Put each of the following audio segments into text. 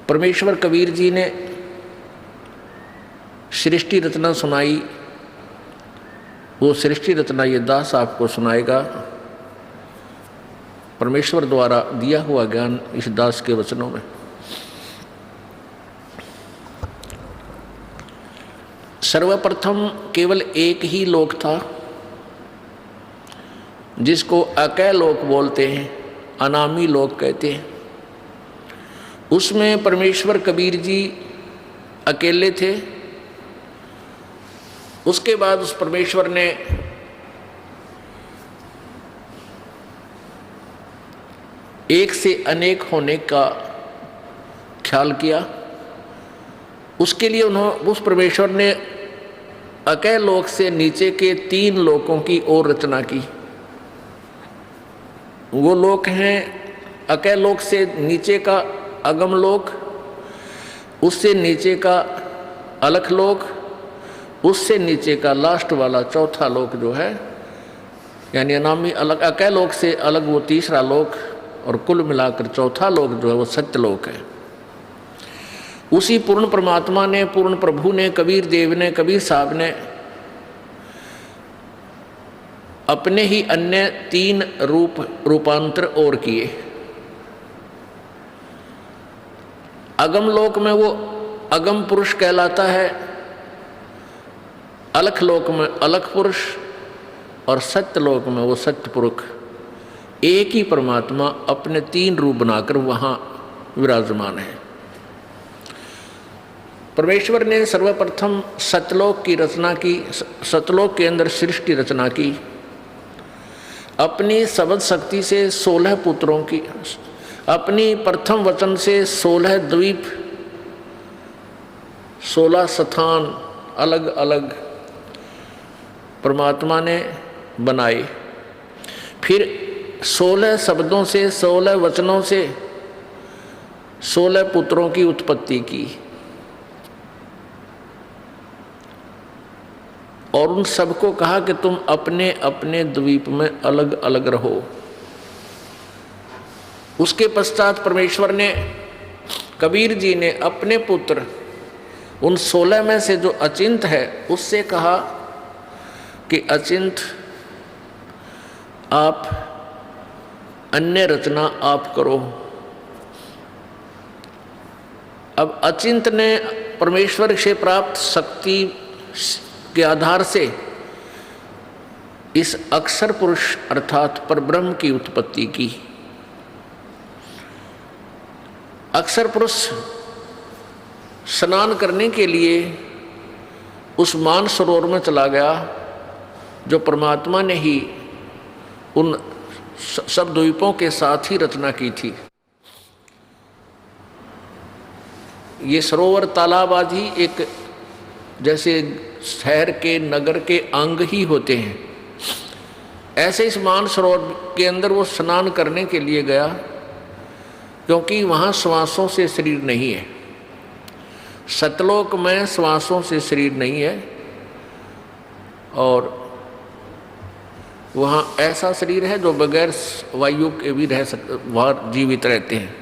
परमेश्वर कबीर जी ने सृष्टि रचना सुनाई, वो सृष्टि रचना ये दास आपको सुनाएगा। परमेश्वर द्वारा दिया हुआ ज्ञान इस दास के वचनों में। सर्वप्रथम केवल एक ही लोक था जिसको अकय लोक बोलते हैं, अनामी लोक कहते हैं। उसमें परमेश्वर कबीर जी अकेले थे। उसके बाद उस परमेश्वर ने एक से अनेक होने का ख्याल किया। उसके लिए उस परमेश्वर ने अकय लोक से नीचे के 3 लोकों की और रचना की। वो लोक हैं अकय लोक से नीचे का अगम लोक, उससे नीचे का अलख लोक, उससे नीचे का लास्ट वाला चौथा लोक जो है, यानी अनामी अलग अकय लोक से अलग वो तीसरा लोक, और कुल मिलाकर चौथा लोक जो है वो सत्य लोक है। उसी पूर्ण परमात्मा ने, पूर्ण प्रभु ने, कबीर देव ने, कबीर साहब ने अपने ही अन्य 3 रूपांतर और किए। अगम लोक में वो अगम पुरुष कहलाता है, अलख लोक में अलख पुरुष, और सत्य लोक में वो सत्य पुरुष। एक ही परमात्मा अपने 3 रूप बनाकर वहाँ विराजमान है। परमेश्वर ने सर्वप्रथम सतलोक की रचना की, सतलोक के अंदर सृष्टि रचना की। अपनी सबद शक्ति से 16 पुत्रों की, अपनी प्रथम वचन से 16 द्वीप, 16 स्थान अलग अलग परमात्मा ने बनाए। फिर 16 शब्दों से, 16 वचनों से 16 पुत्रों की उत्पत्ति की, और उन सबको कहा कि तुम अपने अपने द्वीप में अलग अलग रहो। उसके पश्चात परमेश्वर ने, कबीर जी ने अपने पुत्र उन 16 में से जो अचिंत है उससे कहा कि अचिंत आप अन्य रचना आप करो। अब अचिंत ने परमेश्वर से प्राप्त शक्ति के आधार से इस अक्षर पुरुष अर्थात परब्रह्म की उत्पत्ति की। अक्षर पुरुष स्नान करने के लिए उस मान सरोवर में चला गया जो परमात्मा ने ही उन सब द्वीपों के साथ ही रचना की थी। ये सरोवर तालाब आदि एक जैसे शहर के नगर के अंग ही होते हैं, ऐसे इस मान सरोवर के अंदर वो स्नान करने के लिए गया, क्योंकि वहाँ श्वासों से शरीर नहीं है। सतलोक में श्वासों से शरीर नहीं है, और वहाँ ऐसा शरीर है जो बगैर वायु के भी रह सकते, वहाँ जीवित रहते हैं।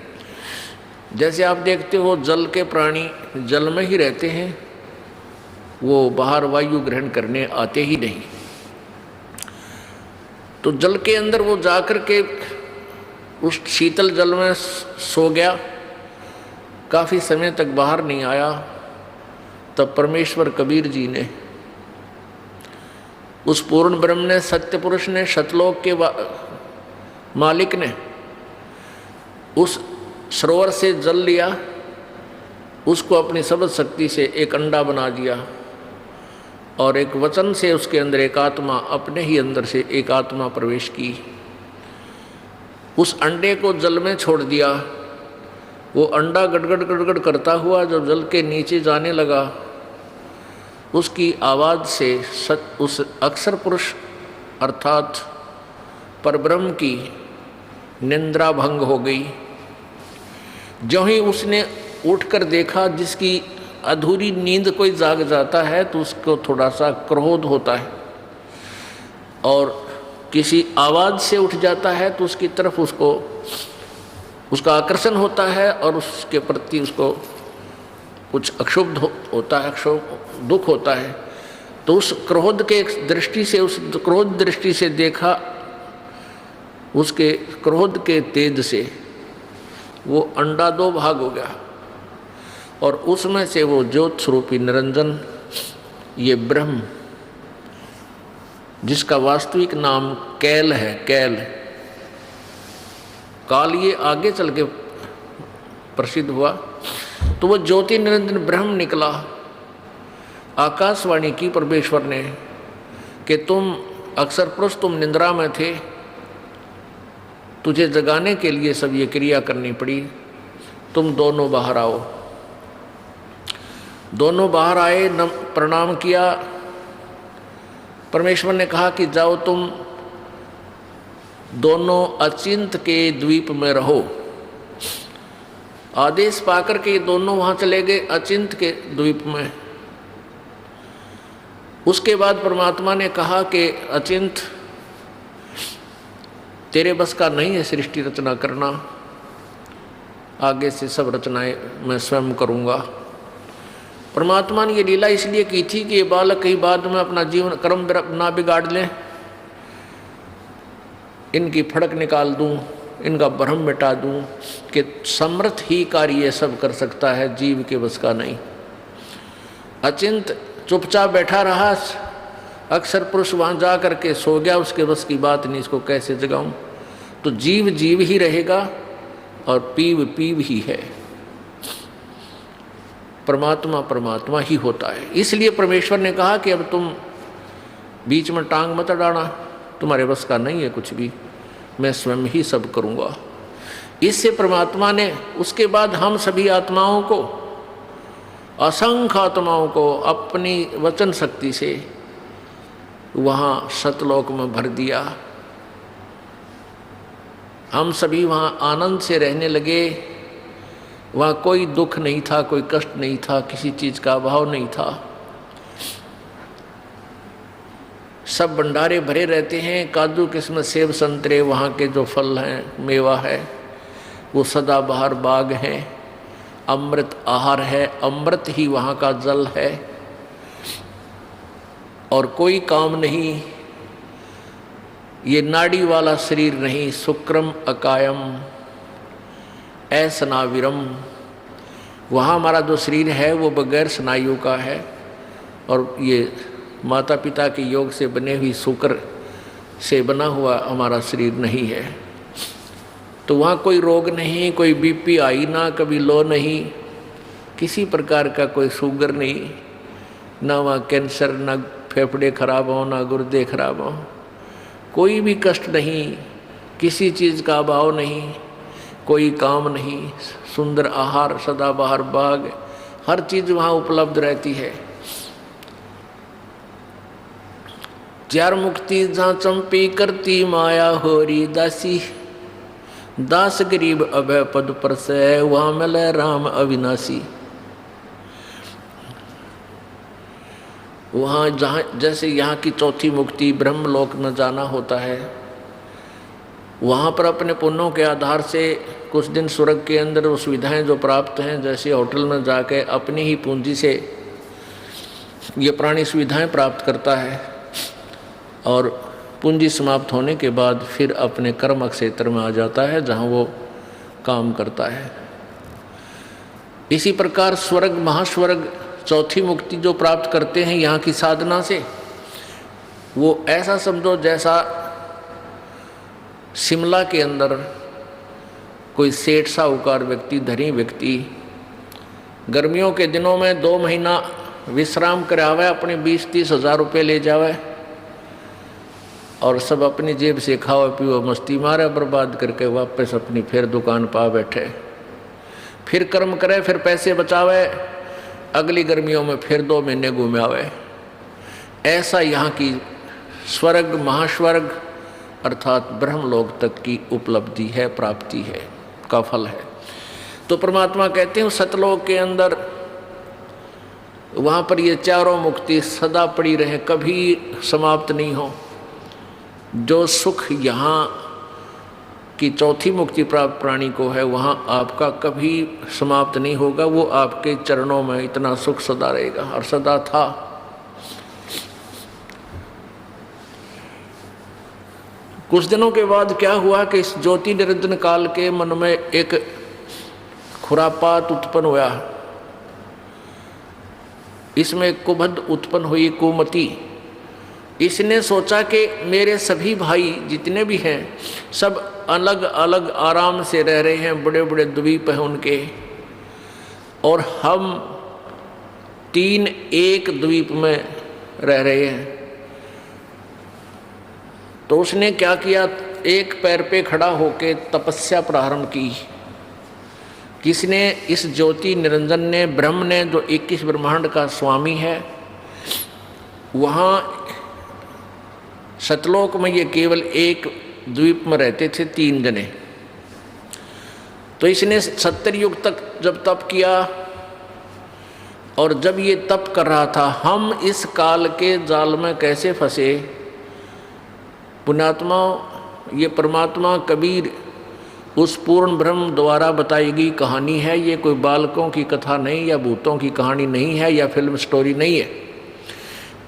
जैसे आप देखते हो जल के प्राणी जल में ही रहते हैं, वो बाहर वायु ग्रहण करने आते ही नहीं। तो जल के अंदर वो जाकर के उस शीतल जल में सो गया, काफ़ी समय तक बाहर नहीं आया। तब परमेश्वर कबीर जी ने, उस पूर्ण ब्रह्म ने, सत्य पुरुष ने, सतलोक के मालिक ने उस सरोवर से जल लिया, उसको अपनी सबद शक्ति से एक अंडा बना दिया, और एक वचन से उसके अंदर एक आत्मा, अपने ही अंदर से एक आत्मा प्रवेश की। उस अंडे को जल में छोड़ दिया। वो अंडा गड़गड़ गड़गड़ करता हुआ जब जल के नीचे जाने लगा, उसकी आवाज़ से उस अक्षर पुरुष अर्थात परब्रह्म की निंद्रा भंग हो गई। जो ही उसने उठकर देखा, जिसकी अधूरी नींद कोई जाग जाता है तो उसको थोड़ा सा क्रोध होता है, और किसी आवाज़ से उठ जाता है तो उसकी तरफ उसको उसका आकर्षण होता है और उसके प्रति उसको कुछ अक्षुब्ध होता है, दुख होता है। तो उस क्रोध के दृष्टि से, उस क्रोध दृष्टि से देखा, उसके क्रोध के तेज से वो अंडा दो भाग हो गया और उसमें से वो ज्योत स्वरूपी निरंजन, ये ब्रह्म, जिसका वास्तविक नाम कैल है, कैल, काल, ये आगे चल के प्रसिद्ध हुआ। तो वो ज्योति निरंजन ब्रह्म निकला। आकाशवाणी की परमेश्वर ने कि तुम अक्सर पुरुष, तुम निंद्रा में थे, तुझे जगाने के लिए सब ये क्रिया करनी पड़ी, तुम दोनों बाहर आओ। दोनों बाहर आए, प्रणाम किया। परमेश्वर ने कहा कि जाओ तुम दोनों अचिंत के द्वीप में रहो। आदेश पाकर के दोनों वहां चले गए अचिंत के द्वीप में। उसके बाद परमात्मा ने कहा कि अचिंत, तेरे बस का नहीं है सृष्टि रचना करना, आगे से सब रचनाएं मैं स्वयं करूंगा। परमात्मा ने ये लीला इसलिए की थी कि ये बालक कहीं बाद में अपना जीवन कर्म ना बिगाड़ लें, इनकी फड़क निकाल दूं, इनका भ्रम मिटा दूं कि समर्थ ही कार्य सब कर सकता है, जीव के बस का नहीं। अचिंत चुपचाप बैठा रहा। अक्सर पुरुष वहाँ जा करके सो गया, उसके बस की बात नहीं, इसको कैसे जगाऊं। तो जीव जीव ही रहेगा और पीव पीव ही है। परमात्मा परमात्मा ही होता है। इसलिए परमेश्वर ने कहा कि अब तुम बीच में टांग मत अड़ाना, तुम्हारे बस का नहीं है कुछ भी, मैं स्वयं ही सब करूँगा। इससे परमात्मा ने उसके बाद हम सभी आत्माओं को, असंख्य आत्माओं को अपनी वचन शक्ति से वहाँ सतलोक में भर दिया। हम सभी वहाँ आनंद से रहने लगे। वहाँ कोई दुख नहीं था, कोई कष्ट नहीं था, किसी चीज़ का अभाव नहीं था। सब भंडारे भरे रहते हैं, काजू किस्मत सेब संतरे वहाँ के जो फल हैं, मेवा है, वो सदाबहार बाग हैं। अमृत आहार है, अमृत ही वहाँ का जल है। और कोई काम नहीं, ये नाड़ी वाला शरीर नहीं, शुक्रम अकायम असनाविरम। वहाँ हमारा जो शरीर है वो बगैर स्नायु का है और ये माता पिता के योग से बने हुई शुक्र से बना हुआ हमारा शरीर नहीं है। तो वहाँ कोई रोग नहीं, कोई बीपी हाई ना, कभी लो नहीं, किसी प्रकार का कोई शुगर नहीं, ना वहाँ कैंसर, ना फेफड़े खराब हो, ना गुर्दे खराब हो, कोई भी कष्ट नहीं, किसी चीज़ का अभाव नहीं, कोई काम नहीं, सुंदर आहार, सदाबहार बाग, हर चीज़ वहाँ उपलब्ध रहती है। चार मुक्ति जहाँ चंपी करती माया होरी दासी, दास गरीब अभय पद पर से वहाँ मिले राम अविनाशी। वहाँ जहाँ जैसे यहाँ की चौथी मुक्ति ब्रह्मलोक में जाना होता है, वहाँ पर अपने पुण्यों के आधार से कुछ दिन स्वर्ग के अंदर वो सुविधाएँ जो प्राप्त हैं, जैसे होटल में जाके अपनी ही पूंजी से ये प्राणी सुविधाएं प्राप्त करता है और पूंजी समाप्त होने के बाद फिर अपने कर्म क्षेत्र में आ जाता है जहाँ वो काम करता है। इसी प्रकार स्वर्ग, महास्वर्ग, चौथी मुक्ति जो प्राप्त करते हैं यहाँ की साधना से, वो ऐसा समझो जैसा शिमला के अंदर कोई सेठ साहूकार व्यक्ति, धनी व्यक्ति गर्मियों के दिनों में 2 महीना विश्राम करावे, अपने 20-30 हज़ार रुपये ले जावे और सब अपनी जेब से खाओ पियो मस्ती मारे, बर्बाद करके वापस अपनी फिर दुकान पा बैठे, फिर कर्म करे, फिर पैसे बचावे, अगली गर्मियों में फिर 2 महीने घूमे आवे। ऐसा यहाँ की स्वर्ग, महास्वर्ग अर्थात ब्रह्मलोक तक की उपलब्धि है, प्राप्ति है, का फल है। तो परमात्मा कहते हैं सतलोक के अंदर वहाँ पर ये चारों मुक्ति सदा पड़ी रहे, कभी समाप्त नहीं हो। जो सुख यहाँ कि चौथी मुक्ति प्राप्त प्राणी को है, वहाँ आपका कभी समाप्त नहीं होगा। वो आपके चरणों में इतना सुख सदा रहेगा और सदा था। कुछ दिनों के बाद क्या हुआ कि इस ज्योति निरंजन काल के मन में एक खुरापात उत्पन्न हुआ। इसमें कुबद उत्पन्न हुई, कुमति। इसने सोचा कि मेरे सभी भाई जितने भी हैं सब अलग अलग आराम से रह रहे हैं, बड़े बड़े द्वीप हैं उनके, और हम 3 एक द्वीप में रह रहे हैं। तो उसने क्या किया, एक पैर पे खड़ा होकर तपस्या प्रारंभ की। किसने? इस ज्योति निरंजन ने, ब्रह्म ने, जो 21 ब्रह्मांड का स्वामी है। वहाँ सतलोक में ये केवल एक द्वीप में रहते थे 3 जने। तो इसने 70 युग तक जब तप किया, और जब ये तप कर रहा था, हम इस काल के जाल में कैसे फंसे। पुण्यात्मा, ये परमात्मा कबीर उस पूर्ण ब्रह्म द्वारा बताई गई कहानी है। ये कोई बालकों की कथा नहीं, या भूतों की कहानी नहीं है, या फिल्म स्टोरी नहीं है।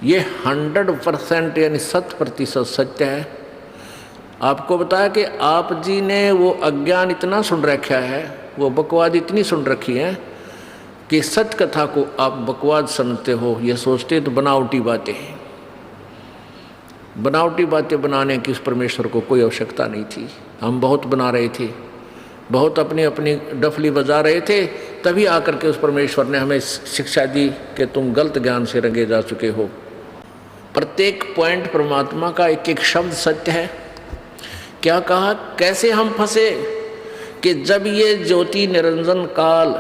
ये 100% यानी 100% सत्य है। आपको बताया कि आप जी ने वो अज्ञान इतना सुन रखा है, वो बकवाद इतनी सुन रखी है कि सत्य कथा को आप बकवाद समझते हो। ये सोचते तो बनावटी बातें हैं। बनावटी बातें बनाने की उस परमेश्वर को कोई आवश्यकता नहीं थी। हम बहुत बना रहे थे, बहुत अपनी अपनी डफली बजा रहे थे, तभी आकर के उस परमेश्वर ने हमें शिक्षा दी कि तुम गलत ज्ञान से रंगे जा चुके हो। प्रत्येक पॉइंट परमात्मा का एक एक शब्द सत्य है। क्या कहा, कैसे हम फंसे कि जब ये ज्योति निरंजन काल,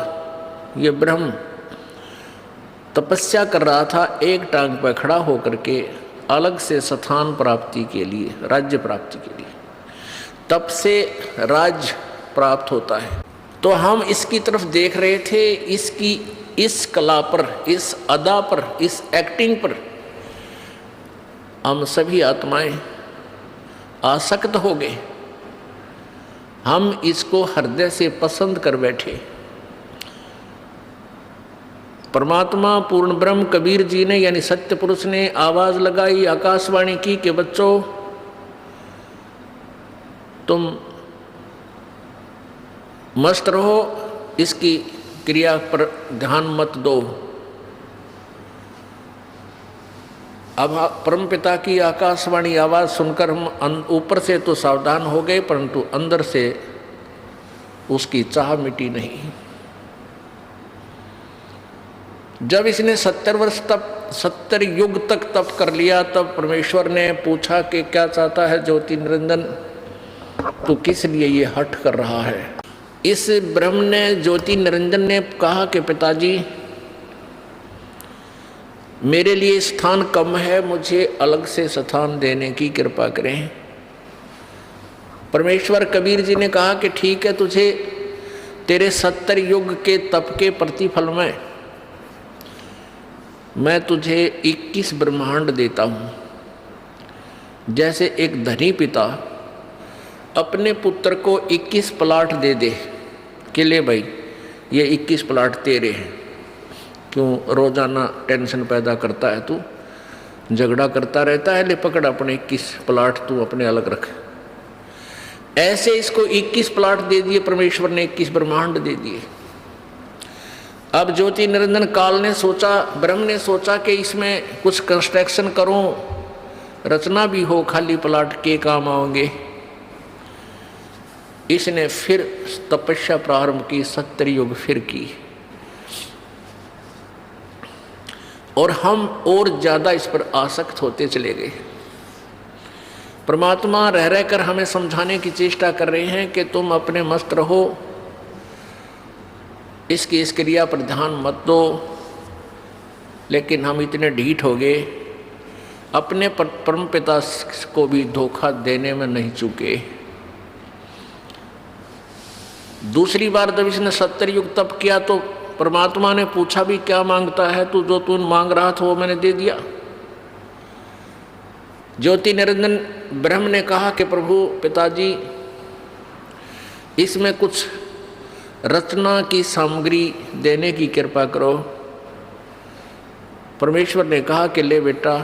ये ब्रह्म तपस्या कर रहा था, एक टांग पर खड़ा होकर के अलग से स्थान प्राप्ति के लिए, राज्य प्राप्ति के लिए, तब से राज्य प्राप्त होता है। तो हम इसकी तरफ देख रहे थे, इसकी इस कला पर, इस अदा पर, इस एक्टिंग पर हम सभी आत्माएं आसक्त हो गए। हम इसको हृदय से पसंद कर बैठे। परमात्मा पूर्ण ब्रह्म कबीर जी ने, यानी सत्य पुरुष ने आवाज लगाई, आकाशवाणी की कि बच्चों तुम मस्त रहो, इसकी क्रिया पर ध्यान मत दो। अब परमपिता की आकाशवाणी आवाज़ सुनकर हम ऊपर से तो सावधान हो गए, परंतु अंदर से उसकी चाह मिटी नहीं। जब इसने 70 वर्ष तक, 70 युग तक तप कर लिया, तब परमेश्वर ने पूछा कि क्या चाहता है ज्योति निरंजन, तो किस लिए ये हठ कर रहा है। इस ब्रह्म ने, ज्योति निरंजन ने कहा कि पिताजी मेरे लिए स्थान कम है, मुझे अलग से स्थान देने की कृपा करें। परमेश्वर कबीर जी ने कहा कि ठीक है, तुझे तेरे 70 युग के तप के प्रतिफल में मैं तुझे 21 ब्रह्मांड देता हूँ। जैसे एक धनी पिता अपने पुत्र को 21 प्लाट दे दे कि ले भाई ये 21 प्लाट तेरे हैं, क्यों रोजाना टेंशन पैदा करता है, तू झगड़ा करता रहता है, ले पकड़ अपने 21 प्लाट तू अपने अलग रख। ऐसे इसको 21 प्लाट दे दिए परमेश्वर ने, 21 ब्रह्मांड दे दिए। अब ज्योति निरंजन काल ने सोचा, ब्रह्म ने सोचा कि इसमें कुछ कंस्ट्रक्शन करूं, रचना भी हो, खाली प्लाट के काम आओगे। इसने फिर तपस्या प्रारंभ की, 70 युग फिर की, और हम और ज़्यादा इस पर आसक्त होते चले गए। परमात्मा रह रहकर हमें समझाने की चेष्टा कर रहे हैं कि तुम अपने मस्त रहो, इसकी इस क्रिया पर ध्यान मत दो। लेकिन हम इतने ढीठ हो गए, अपने परमपिता को भी धोखा देने में नहीं चूके। दूसरी बार जब इसने 70 युग तप किया तो परमात्मा ने पूछा भी क्या मांगता है तू, जो तू मांग रहा था वो मैंने दे दिया। ज्योति निरंजन ब्रह्म ने कहा कि प्रभु पिताजी इसमें कुछ रचना की सामग्री देने की कृपा करो। परमेश्वर ने कहा कि ले बेटा,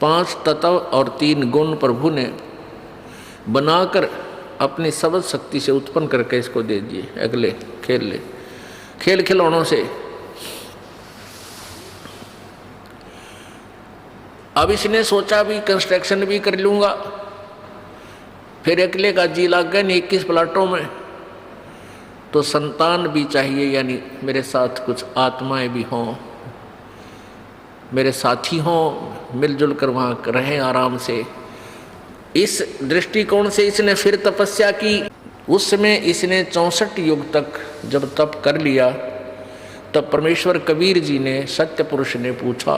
5 तत्व और 3 गुण प्रभु ने बनाकर अपनी सबद शक्ति से उत्पन्न करके इसको दे दिए। अगले खेल ले, खेल खिलौनों से। अब इसने सोचा भी कंस्ट्रक्शन भी कर लूँगा, फिर अकेले का जी लग गया 21 प्लाटों में, तो संतान भी चाहिए, यानी मेरे साथ कुछ आत्माएं भी हों, मेरे साथी हों, मिलजुल कर वहाँ रहें आराम से। इस दृष्टिकोण से इसने फिर तपस्या की। उस समय इसने 64 युग तक जब तप कर लिया, तब परमेश्वर कबीर जी ने, सत्य पुरुष ने पूछा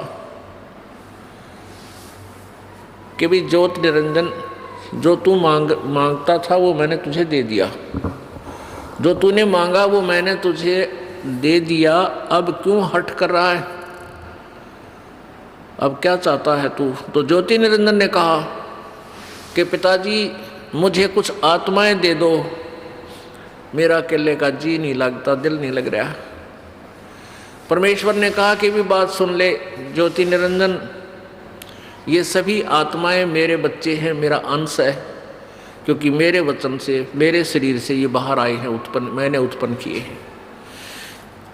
कि भी ज्योत निरंजन, जो तू मांगता था वो मैंने तुझे दे दिया, जो तूने मांगा वो मैंने तुझे दे दिया, अब क्यों हट कर रहा है, अब क्या चाहता है तू? तो ज्योति निरंजन ने कहा कि पिताजी मुझे कुछ आत्माएं दे दो, मेरा अकेले का जी नहीं लगता, दिल नहीं लग रहा। परमेश्वर ने कहा कि भी बात सुन ले ज्योति निरंजन, ये सभी आत्माएं मेरे बच्चे हैं, मेरा अंश है, क्योंकि मेरे वचन से, मेरे शरीर से ये बाहर आए हैं, उत्पन्न मैंने उत्पन्न किए हैं।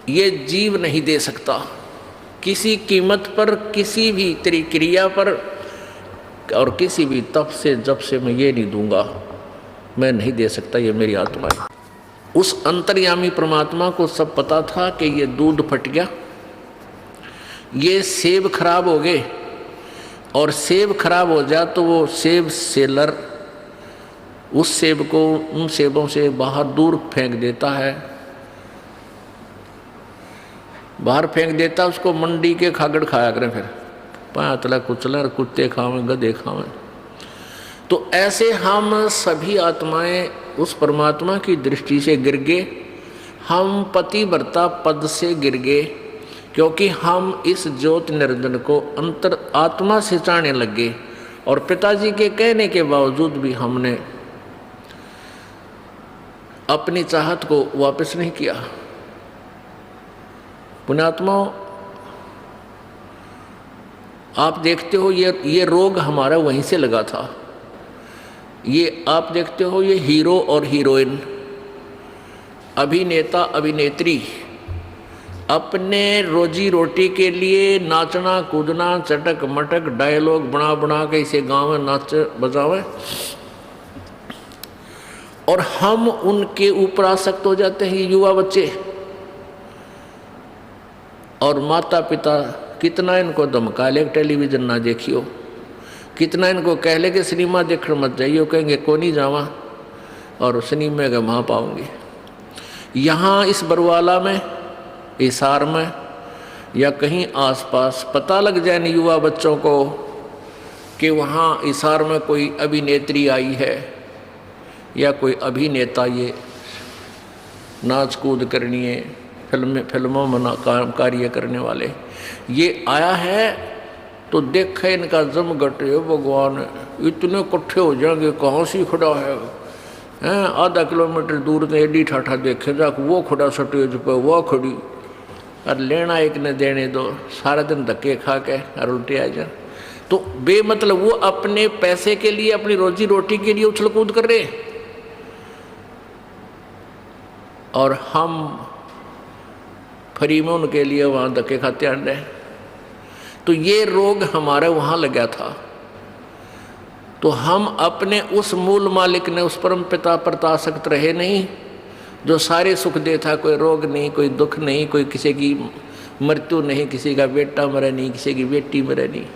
ये जीव नहीं दे सकता किसी कीमत पर, किसी भी तेरी क्रिया पर और किसी भी तप से जब से मैं ये नहीं दूंगा, मैं नहीं दे सकता, ये मेरी आत्मा है। उस अंतर्यामी परमात्मा को सब पता था कि ये दूध फट गया, ये सेब खराब हो गए, और सेब खराब हो जाए तो वो सेब सेलर उस सेब को उन सेबों से बाहर दूर फेंक देता है, बाहर फेंक देता, उसको मंडी के खागड़ खाया करें, फिर पातला कुचला, कुत्ते खावें, गधे खावें। तो ऐसे हम सभी आत्माएं उस परमात्मा की दृष्टि से गिर गए, हम पतिव्रता पद से गिर गए, क्योंकि हम इस ज्योति निरंजन को अंतर आत्मा से चाहने लगे, और पिताजी के कहने के बावजूद भी हमने अपनी चाहत को वापस नहीं किया। पुण्यात्माओं, आप देखते हो ये रोग हमारा वहीं से लगा था। ये आप देखते हो, ये हीरो और हीरोइन, अभिनेता अभिनेत्री अपने रोजी रोटी के लिए नाचना कूदना, चटक मटक डायलॉग बना बना के इसे गाँव में नाच बजावे, और हम उनके ऊपर आसक्त हो जाते हैं, युवा बच्चे। और माता पिता कितना इनको धमका ले टेलीविजन ना देखियो, कितना इनको कह ले कि सिनेमा देखने मत जाइयो, कहेंगे को नहीं जावा, और सिनेमा का वहाँ पाऊंगी। यहाँ इस बरवाला में, हिसार में या कहीं आसपास पता लग जाए न युवा बच्चों को कि वहाँ हिसार में कोई अभिनेत्री आई है या कोई अभिनेता, ये नाच कूद करनी है, फिल्मों में कार्य करने वाले ये आया है, तो देखे इनका जमघट है, भगवान इतने इकट्ठे हो जाएंगे, कहाँ से खड़ा है, आधा किलोमीटर दूर से एडी ठाठा देखे जाके वो खड़ा स्टेज पर, वो खड़ी, और लेना एक ने देने दो, सारा दिन धक्के खा के और उल्टे आ जा। तो बेमतलब वो अपने पैसे के लिए, अपनी रोजी रोटी के लिए उछल कूद कर रहे, और हम फ्री में उनके लिए वहाँ धक्के खाते आन रहे। तो ये रोग हमारे वहाँ लगा था। तो हम अपने उस मूल मालिक ने, उस परम पिता पर आसक्त रहे नहीं, जो सारे सुख देता, कोई रोग नहीं, कोई दुख नहीं, कोई किसी की मृत्यु नहीं, किसी का बेटा मरे नहीं, किसी की बेटी मरे नहीं,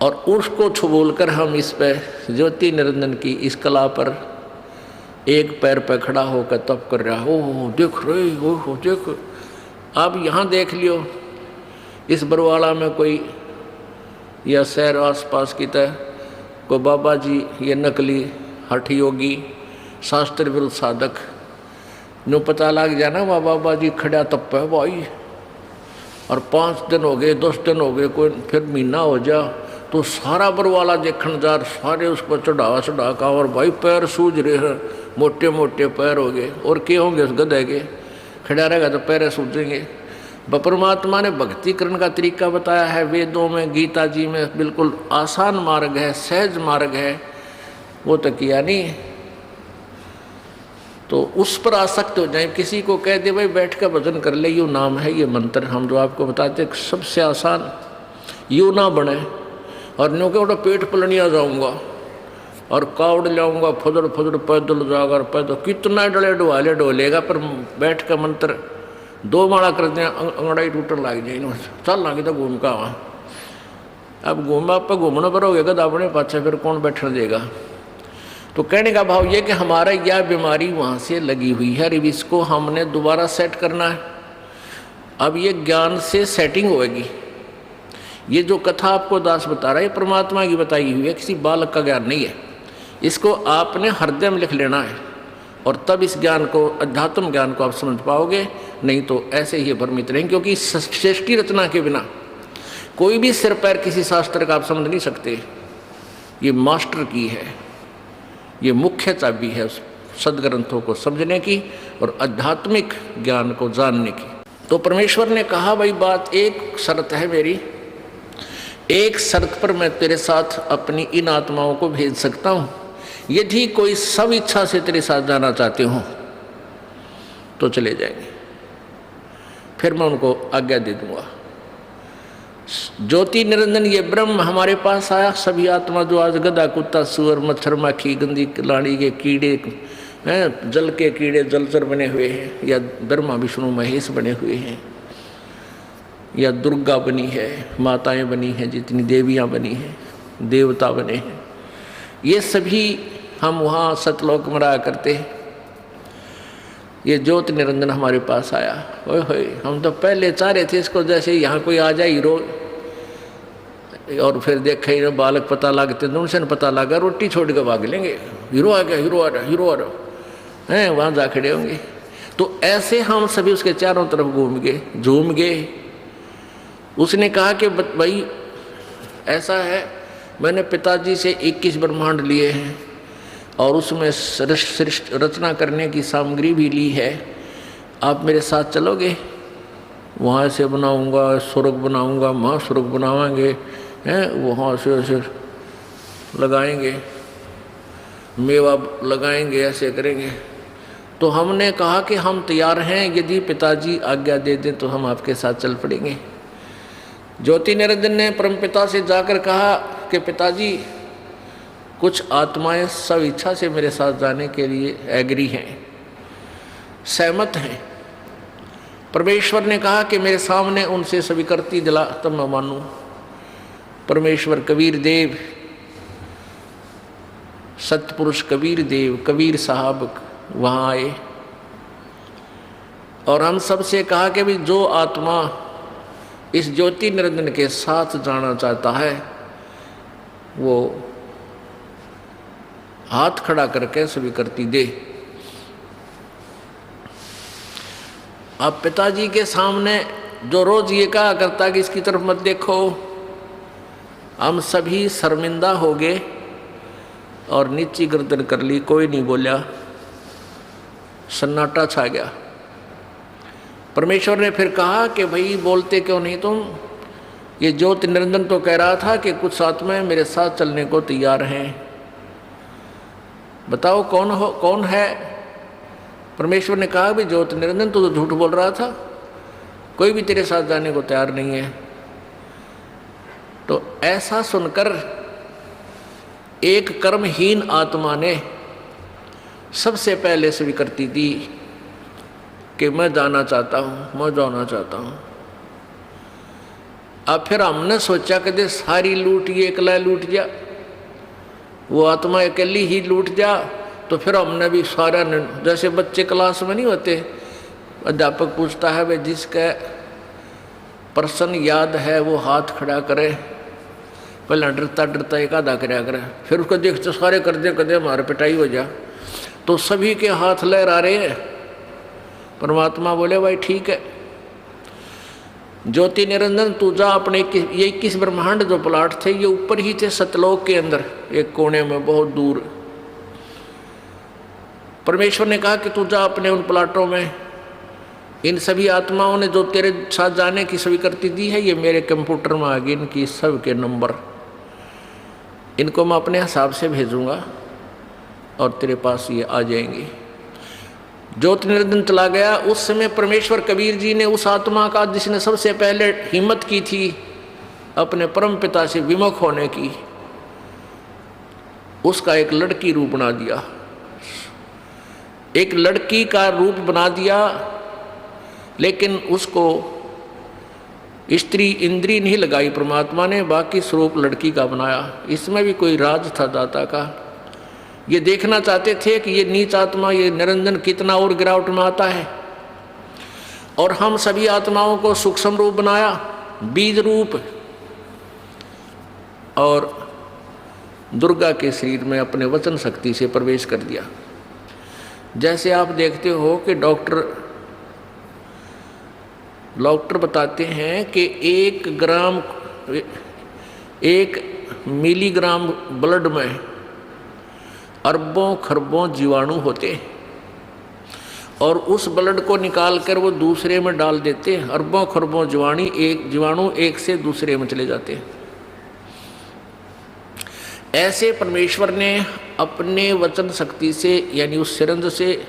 और उसको छुबोल कर हम इस पे ज्योति निरंजन की इस कला पर एक पैर पर खड़ा होकर तप कर रहा। ओह देख रहे हो, देख, आप यहाँ देख लियो, इस बरवाला में कोई या शहर आसपास की तरह को बाबा जी, ये नकली हठ योगी, शास्त्र विरुद्ध साधक नो पता लग जाना, वह बाबा जी खड़ा तप है भाई, और 5 दिन हो गए, 10 दिन हो गए, कोई फिर महीना हो जा, तो सारा बरवाला देखने जा, सारे उस पर चढ़ा का, और भाई पैर सूझ रहे हैं, मोटे मोटे पैर हो गए, और क्या होंगे उस गधे के, खड़ा रहेगा तो पैर सूझेंगे। परमात्मा ने भक्ति करने का तरीका बताया है वेदों में, गीता जी में, बिल्कुल आसान मार्ग है, सहज मार्ग है, वो तो किया नहीं। तो उस पर आसक्त हो जाए, किसी को कह दे भाई बैठ कर भजन कर ले, यू नाम है, ये मंत्र हम जो आपको बताते सबसे आसान, यू ना बने और न्यू के पेट पलनिया जाऊंगा और कावड़ लाऊंगा, फुदड़ फुदड़ पैदल जाकर पैदल, कितना डले डुआले डोलेगा, पर बैठ कर मंत्र 2 माला कर दें, अंगड़ाई टूटन लग जाए, चल लगे तो घूम का वहाँ। अब घूमा पर घूमना पर हो गया अपने पाछे, फिर कौन बैठने देगा। तो कहने का भाव ये कि हमारा यह बीमारी वहाँ से लगी हुई है, अब इसको हमने दोबारा सेट करना है। अब ये ज्ञान से सेटिंग होएगी। ये जो कथा आपको दास बता रहा है, ये परमात्मा की बताई हुई है, किसी बालक का ज्ञान नहीं है। इसको आपने हृदय में लिख लेना है, और तब इस ज्ञान को, अध्यात्म ज्ञान को आप समझ पाओगे, नहीं तो ऐसे ही भ्रमित रहेंगे। क्योंकि सृष्टि रचना के बिना कोई भी सिर पैर किसी शास्त्र का आप समझ नहीं सकते। ये मास्टर की है, ये मुख्य चाबी है उस सदग्रंथों को समझने की और आध्यात्मिक ज्ञान को जानने की। तो परमेश्वर ने कहा भाई बात, एक शर्त है मेरी, एक शर्त पर मैं तेरे साथ अपनी इन आत्माओं को भेज सकता हूँ, यदि कोई सब इच्छा से तेरे साथ जाना चाहते हो तो चले जाएंगे, फिर मैं उनको आज्ञा दे दूंगा। ज्योति निरंजन ये ब्रह्म हमारे पास आया, सभी आत्मा जो आज गधा कुत्ता सुअर मच्छर माखी गंदी लाड़ी के कीड़े हैं, जल के कीड़े जलचर बने हुए हैं, या ब्रह्मा विष्णु महेश बने हुए हैं, या दुर्गा बनी है, माताएं बनी हैं, जितनी देवियां बनी हैं, देवता बने हैं, ये सभी हम वहाँ सतलोक में रहा करते हैं। ये ज्योति निरंजन हमारे पास आया, ओए होए, हम तो पहले चाह रहे थे इसको जैसे यहाँ कोई आ जाए हीरो, और फिर देखे बालक पता लगते तो उनसे पता लगा, रोटी छोड़ के भाग लेंगे, हीरो आ गया, हीरो आ रहा, हीरो आ रहा है, वहाँ जा खड़े होंगे। तो ऐसे हम सभी उसके चारों तरफ घूम गए, झूम गए। उसने कहा कि भाई ऐसा है, मैंने पिताजी से 21 ब्रह्मांड लिए हैं और उसमें सृष्टि रचना करने की सामग्री भी ली है, आप मेरे साथ चलोगे? वहाँ से बनाऊंगा, स्वर्ग बनाऊंगा, महास्वर्ग बनावाएंगे, हैं, वहाँ से ऐसे लगाएंगे, मेवा लगाएंगे, ऐसे करेंगे। तो हमने कहा कि हम तैयार हैं, यदि पिताजी आज्ञा दे दें तो हम आपके साथ चल पड़ेंगे। ज्योति निरंजन ने परमपिता से जाकर कहा कि पिताजी, कुछ आत्माएं सब इच्छा से मेरे साथ जाने के लिए एग्री हैं, सहमत हैं। परमेश्वर ने कहा कि मेरे सामने उनसे स्वीकृति दिला तब मैं मानूं। परमेश्वर कबीर देव, सतपुरुष कबीर देव, कबीर साहब वहाँ आए और हम सबसे कहा कि भी जो आत्मा इस ज्योति निरंजन के साथ जाना चाहता है वो हाथ खड़ा करके स्वीकृति दे। अब पिताजी के सामने जो रोज ये कहा करता कि इसकी तरफ मत देखो, हम सभी शर्मिंदा हो गए और नीची गर्दन कर ली, कोई नहीं बोला, सन्नाटा छा गया। परमेश्वर ने फिर कहा कि भाई बोलते क्यों नहीं तुम? ये ज्योति निरंजन तो कह रहा था कि कुछ आत्माएं मेरे साथ चलने को तैयार हैं, बताओ कौन है? परमेश्वर ने कहा भी ज्योति निरंजन तो झूठ बोल रहा था, कोई भी तेरे साथ जाने को तैयार नहीं है। तो ऐसा सुनकर एक कर्महीन आत्मा ने सबसे पहले स्वीकृति दी कि मैं जाना चाहता हूँ, मैं जाना चाहता हूँ। अब फिर हमने सोचा कि सारी लूट ये अकेला लूट जा, वो आत्मा अकेली ही लूट जा, तो फिर हमने भी सारा, जैसे बच्चे क्लास में नहीं होते, अध्यापक पूछता है भाई जिसका प्रश्न याद है वो हाथ खड़ा करे, पहले डरता डरता एक आधा कराया करे, फिर उसको देखते सारे कर दे हमारे पिटाई हो जा। तो सभी के हाथ लहरा रहे हैं। परमात्मा बोले भाई ठीक है, ज्योति निरंजन तू जा अपने ये 21 ब्रह्मांड जो प्लाट थे ये ऊपर ही थे सतलोक के अंदर एक कोने में बहुत दूर। परमेश्वर ने कहा कि तू जा अपने उन प्लाटों में, इन सभी आत्माओं ने जो तेरे साथ जाने की स्वीकृति दी है ये मेरे कंप्यूटर में आ गई, इनकी सब के नंबर, इनको मैं अपने हिसाब से भेजूंगा और तेरे पास ये आ जाएंगे। ज्योति निरंजन चला गया। उस समय परमेश्वर कबीर जी ने उस आत्मा का जिसने सबसे पहले हिम्मत की थी अपने परम पिता से विमुख होने की, उसका एक लड़की रूप बना दिया, एक लड़की का रूप बना दिया, लेकिन उसको स्त्री इंद्री नहीं लगाई परमात्मा ने, बाकी स्वरूप लड़की का बनाया। इसमें भी कोई राज था दाता का। ये देखना चाहते थे कि ये नीच आत्मा ये निरंजन कितना और गिरावट में आता है, और हम सभी आत्माओं को सूक्ष्म रूप बनाया, बीज रूप, और दुर्गा के शरीर में अपने वचन शक्ति से प्रवेश कर दिया। जैसे आप देखते हो कि डॉक्टर बताते हैं कि 1 मिलीग्राम ब्लड में अरबों खरबों जीवाणु होते, और उस ब्लड को निकाल कर वो दूसरे में डाल देते हैं। अरबों खरबों जीवाणु एक से दूसरे में चले जाते हैं। ऐसे परमेश्वर ने अपने वचन शक्ति से, यानी उस सिरंज से,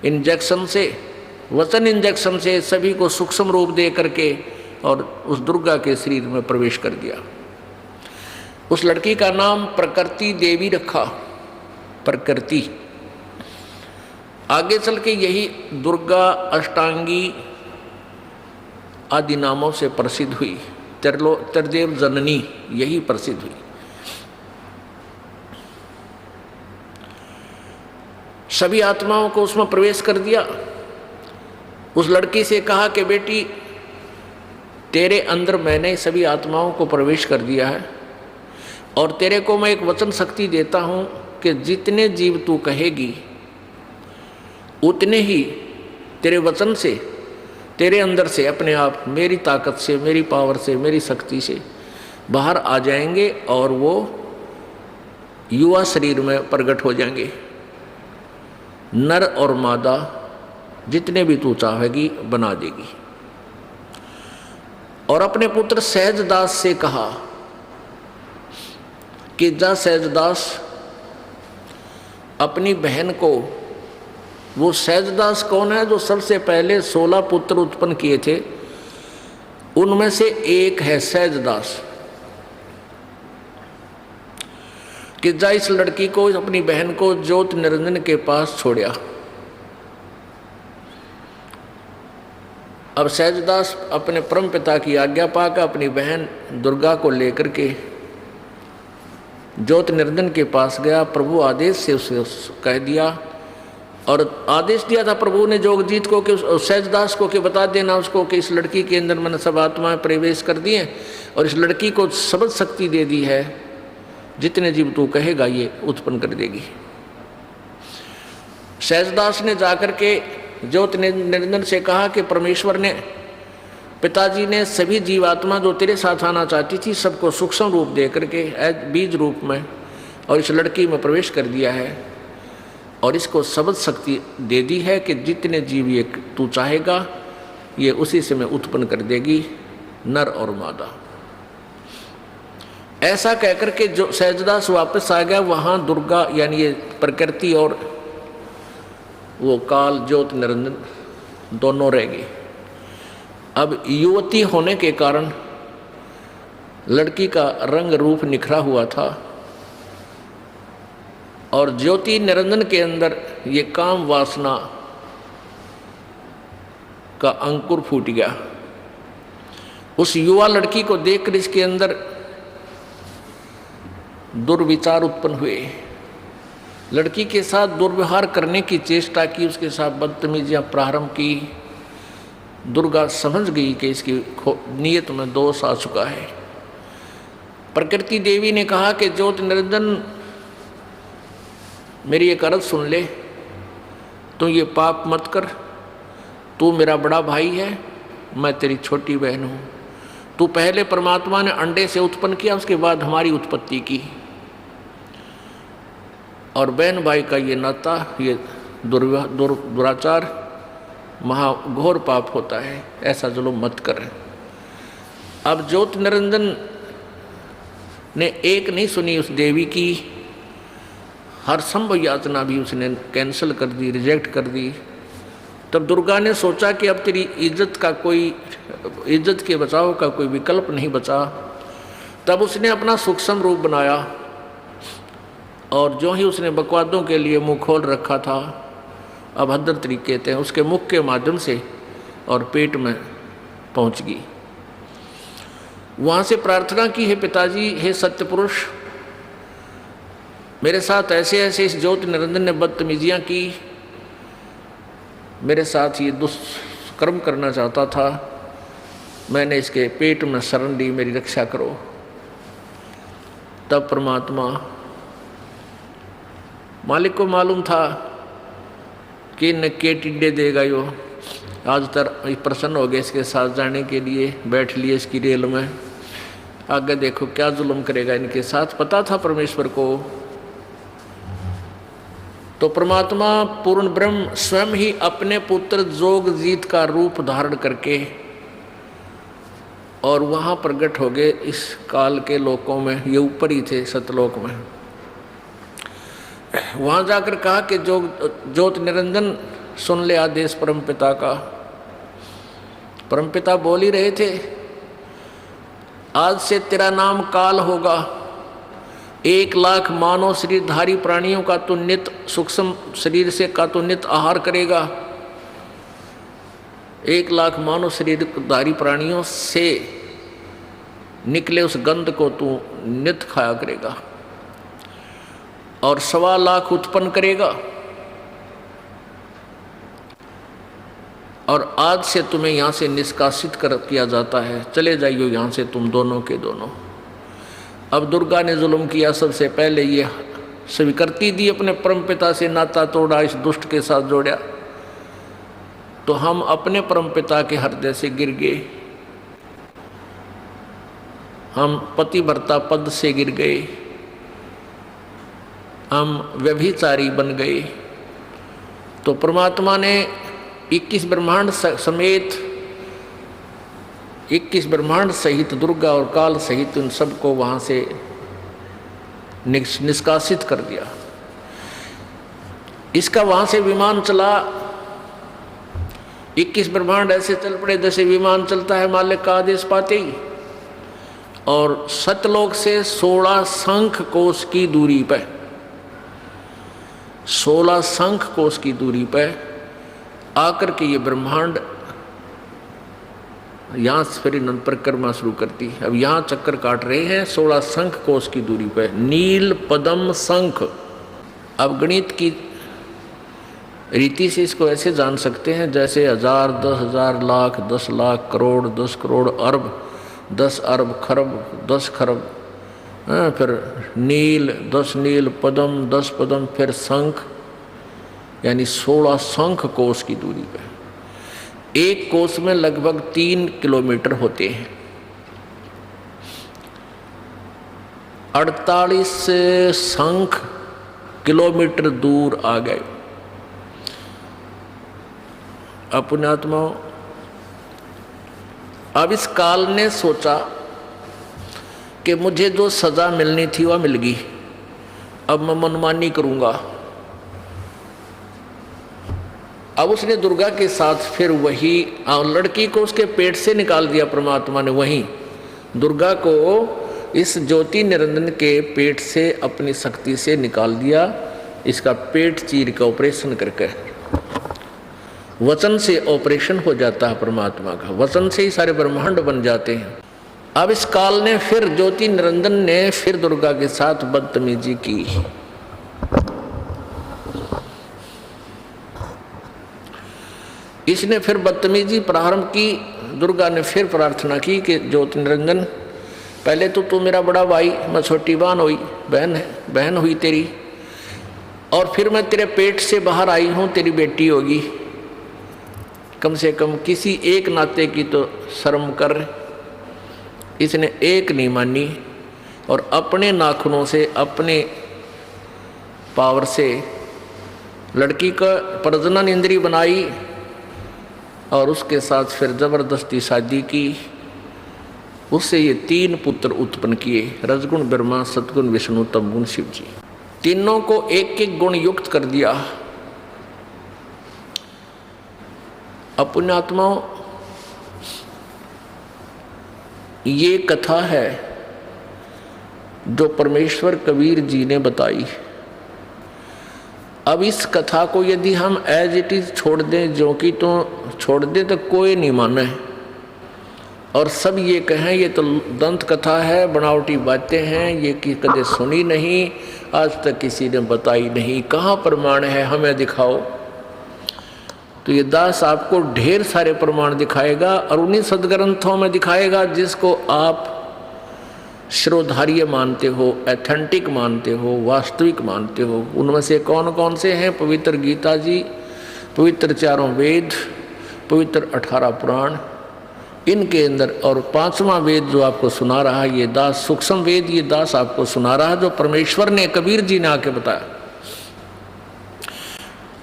इंजेक्शन से, वचन इंजेक्शन से सभी को सूक्ष्म रूप दे करके और उस दुर्गा के शरीर में प्रवेश कर दिया। उस लड़की का नाम प्रकृति देवी रखा। प्रकृति आगे चल के यही दुर्गा, अष्टांगी आदि नामों से प्रसिद्ध हुई। त्रिदेव जननी यही प्रसिद्ध हुई। सभी आत्माओं को उसमें प्रवेश कर दिया। उस लड़की से कहा कि बेटी तेरे अंदर मैंने सभी आत्माओं को प्रवेश कर दिया है, और तेरे को मैं एक वचन शक्ति देता हूं कि जितने जीव तू कहेगी उतने ही तेरे वचन से, तेरे अंदर से अपने आप मेरी ताकत से, मेरी पावर से, मेरी शक्ति से बाहर आ जाएंगे, और वो युवा शरीर में प्रकट हो जाएंगे। नर और मादा जितने भी तू चाहेगी बना देगी। और अपने पुत्र सहजदास से कहा कि जा सहजदास अपनी बहन को, वो सहजदास कौन है? जो सबसे पहले 16 पुत्र उत्पन्न किए थे, उनमें से एक है सहजदास। कि जा इस लड़की को, अपनी बहन को ज्योति निरंजन के पास छोड़िया। अब सहजदास अपने परम पिता की आज्ञा पाकर अपनी बहन दुर्गा को लेकर के ज्योति निरंजन के पास गया। प्रभु आदेश से उसे कह दिया, और आदेश दिया था प्रभु ने जोगजीत को कि सहजदास को कि बता देना उसको कि इस लड़की के अंदर मैंने सब आत्माएं प्रवेश कर दी हैं, और इस लड़की को शब्द शक्ति दे दी है, जितने जीव तू कहेगा ये उत्पन्न कर देगी। सहजदास ने जाकर के ज्योति निरंजन से कहा कि परमेश्वर ने, पिताजी ने सभी जीवात्मा जो तेरे साथ आना चाहती थी सबको सूक्ष्म रूप दे करके बीज रूप में और इस लड़की में प्रवेश कर दिया है, और इसको शब्द शक्ति दे दी है कि जितने जीव ये तू चाहेगा ये उसी से मैं उत्पन्न कर देगी, नर और मादा। ऐसा कहकर के जो सहजदास वापस आ गया, वहाँ दुर्गा यानी ये प्रकृति और वो काल ज्योति निरंजन दोनों रह गए। अब युवती होने के कारण लड़की का रंग रूप निखरा हुआ था, और ज्योति निरंजन के अंदर ये काम वासना का अंकुर फूट गया। उस युवा लड़की को देखकर इसके अंदर दुर्विचार उत्पन्न हुए। लड़की के साथ दुर्व्यवहार करने की चेष्टा की, उसके साथ बदतमीजियां प्रारंभ की। दुर्गा समझ गई कि इसकी नीयत में दोष आ चुका है। प्रकृति देवी ने कहा कि ज्योति निरंजन मेरी एक अर्ज सुन ले, तू ये पाप मत कर, तू मेरा बड़ा भाई है, मैं तेरी छोटी बहन हूँ। तू पहले परमात्मा ने अंडे से उत्पन्न किया, उसके बाद हमारी उत्पत्ति की। और बहन भाई का ये नाता, ये दुराचार महाघोर पाप होता है, ऐसा जुल्म मत करें। अब ज्योति निरंजन ने एक नहीं सुनी उस देवी की, हर संभव यातना भी उसने कैंसिल कर दी, रिजेक्ट कर दी। तब दुर्गा ने सोचा कि अब तेरी इज्जत के बचाव का कोई विकल्प नहीं बचा। तब उसने अपना सूक्ष्म रूप बनाया और जो ही उसने बकवादों के लिए मुंह खोल रखा था, अभद्र तरीके थे, उसके मुख के माध्यम से और पेट में पहुंच गई। वहाँ से प्रार्थना की, हे पिताजी, हे सत्य पुरुष, मेरे साथ ऐसे ऐसे इस ज्योति निरंजन ने बदतमीजियाँ की, मेरे साथ ये दुष्कर्म करना चाहता था, मैंने इसके पेट में शरण ली, मेरी रक्षा करो। तब परमात्मा, मालिक को मालूम था कि न के टिड्डे देगा यो, आज तक प्रसन्न हो गए इसके साथ जाने के लिए, बैठ लिए इसकी रेल में, आगे देखो क्या जुल्म करेगा इनके साथ। पता था परमेश्वर को। तो परमात्मा पूर्ण ब्रह्म स्वयं ही अपने पुत्र जोगजीत का रूप धारण करके और वहाँ प्रकट हो गए इस काल के लोकों में, ये ऊपर ही थे सतलोक में। वहाँ जाकर कहा कि ज्योति निरंजन सुन ले आदेश परमपिता का। परमपिता बोल ही रहे थे, आज से तेरा नाम काल होगा, 1,00,000 मानव शरीरधारी प्राणियों का तो नित सूक्ष्म शरीर से का तो नित आहार करेगा, 1,00,000 मानव शरीरधारी प्राणियों से निकले उस गंध को तू नित खाया करेगा और 1,25,000 उत्पन्न करेगा। और आज से तुम्हें यहाँ से निष्कासित किया जाता है, चले जाइयो यहाँ से तुम दोनों के दोनों। अब दुर्गा ने जुल्म किया, सबसे पहले ये स्वीकृति दी, अपने परमपिता से नाता तोड़ा, इस दुष्ट के साथ जोड़ा, तो हम अपने परमपिता के हृदय से गिर गए, हम पतिव्रता पद से गिर गए, हम व्यभिचारी बन गए। तो परमात्मा ने 21 ब्रह्मांड समेत 21 ब्रह्मांड सहित दुर्गा और काल सहित उन सबको वहाँ से निष्कासित कर दिया। इसका वहाँ से विमान चला, 21 ब्रह्मांड ऐसे चल पड़े जैसे विमान चलता है मालिक का आदेश पाते ही। और सतलोक से 16 शंख कोश की दूरी पर, 16 शंख कोश की दूरी पर आकर के ये ब्रह्मांड यहाँ से फिर इन्होंने परिक्रमा शुरू करती। अब यहाँ चक्कर काट रहे हैं 16 शंख कोश की दूरी पर, नील पद्म शंख। अब गणित की रीति से इसको ऐसे जान सकते हैं जैसे 1000, 10,000, लाख, 10 लाख, करोड़, 10 करोड़, अरब, 10 अरब, खरब, 10 खरब, फिर नील, 10 नील, पद्म, 10 पद्म, फिर शंख, यानी 16 शंख कोश की दूरी पर। एक कोश में लगभग 3 किलोमीटर होते हैं। 48 शंख किलोमीटर दूर आ गए। पुण्यात्माओं, अब इस काल ने सोचा कि मुझे जो सजा मिलनी थी वह मिल गई, अब मैं मनमानी करूंगा। अब उसने दुर्गा के साथ फिर वही लड़की को उसके पेट से निकाल दिया परमात्मा ने, वहीं दुर्गा को इस ज्योति निरंजन के पेट से अपनी शक्ति से निकाल दिया। इसका पेट चीर का ऑपरेशन करके, वचन से ऑपरेशन हो जाता है परमात्मा का, वचन से ही सारे ब्रह्मांड बन जाते हैं। अब इस काल ने फिर ज्योति निरंजन ने फिर दुर्गा के साथ बदतमीजी की। इसने फिर बदतमीजी प्रारंभ की। दुर्गा ने फिर प्रार्थना की कि ज्योति निरंजन, पहले तो तू मेरा बड़ा भाई, मैं छोटी बहन हुई तेरी, और फिर मैं तेरे पेट से बाहर आई हूँ, तेरी बेटी होगी। कम से कम किसी एक नाते की तो शर्म कर। इसने एक नहीं मानी और अपने नाखूनों से, अपने पावर से लड़की का प्रजनन इंद्री बनाई और उसके साथ फिर जबरदस्ती शादी की। उससे ये 3 पुत्र उत्पन्न किए, रजगुण ब्रह्मा, सतगुण विष्णु, तमगुण शिव जी। तीनों को एक एक गुण युक्त कर दिया। पुण्यात्माओं, ये कथा है जो परमेश्वर कबीर जी ने बताई। अब इस कथा को यदि हम एज इट इज छोड़ दें, जो कि तो छोड़ दें, तो कोई नहीं माने और सब ये कहें ये तो दंत कथा है, बनावटी बातें हैं, ये कि कदे सुनी नहीं, आज तक किसी ने बताई नहीं, कहाँ प्रमाण है, हमें दिखाओ। तो ये दास आपको ढेर सारे प्रमाण दिखाएगा और उन्हीं सदग्रंथों में दिखाएगा जिसको आप श्रोधार्य मानते हो, एथेंटिक मानते हो, वास्तविक मानते हो। उनमें से कौन कौन से हैं? पवित्र गीता जी, पवित्र 4 वेद, पवित्र 18 पुराण, इनके अंदर। और 5वां वेद जो आपको सुना रहा है ये दास, सूक्ष्म वेद, ये दास आपको सुना रहा है जो परमेश्वर ने, कबीर जी ने आके बताया।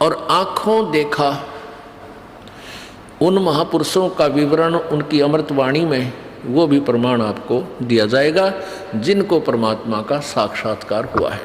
और आंखों देखा उन महापुरुषों का विवरण उनकी अमृतवाणी में, वो भी प्रमाण आपको दिया जाएगा जिनको परमात्मा का साक्षात्कार हुआ है।